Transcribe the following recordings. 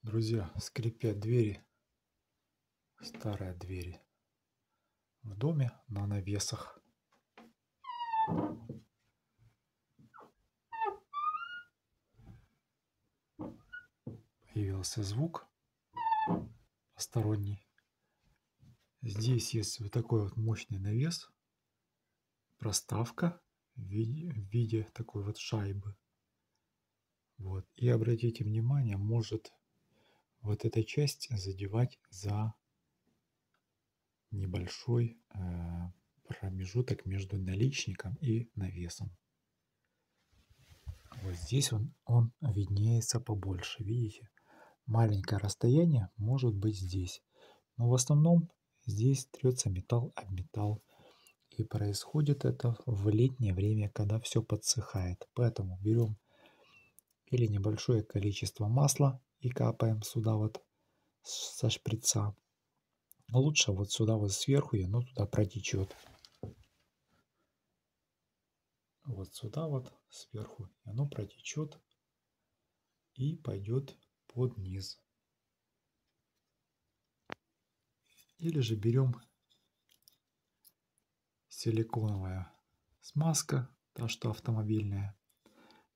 Друзья, скрипят двери, старые двери в доме на навесах. Появился звук посторонний. Здесь есть вот такой вот мощный навес, проставка в виде такой вот шайбы. Вот. И обратите внимание, может вот эта часть задевать за небольшой промежуток между наличником и навесом. Вот здесь он виднеется побольше, видите? Маленькое расстояние может быть здесь. Но в основном здесь трется металл об металл. И происходит это в летнее время, когда все подсыхает. Поэтому берем или небольшое количество масла и капаем сюда вот со шприца. Лучше вот сюда вот сверху, и оно туда протечет. Вот сюда вот сверху, и оно протечет и пойдет под низ. Или же берем силиконовая смазка, та что автомобильная,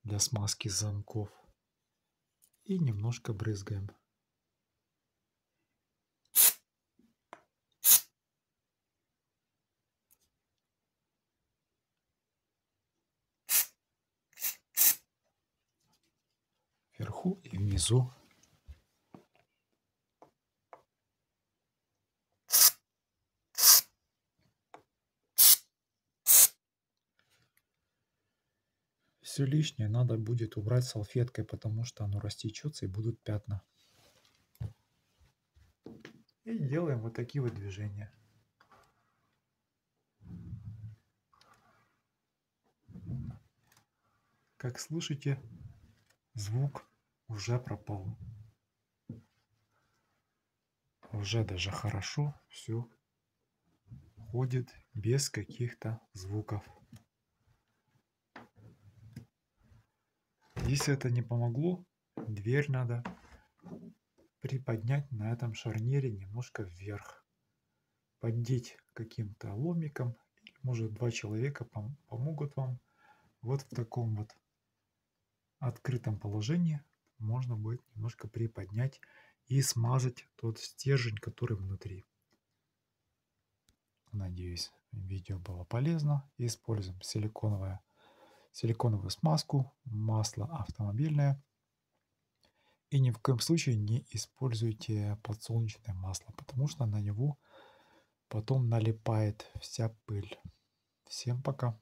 для смазки замков. И немножко брызгаем. Вверху и внизу. Все лишнее надо будет убрать салфеткой, потому что оно растечется и будут пятна. И делаем вот такие вот движения. Как слышите, звук уже пропал. Уже даже хорошо все ходит без каких-то звуков. Если это не помогло, дверь надо приподнять на этом шарнире немножко вверх. Поддеть каким-то ломиком. Может, два человека помогут вам. Вот в таком вот открытом положении можно будет немножко приподнять и смазать тот стержень, который внутри. Надеюсь, видео было полезно. Используем силиконовую смазку, масло автомобильное. И ни в коем случае не используйте подсолнечное масло, потому что на него потом налипает вся пыль. Всем пока!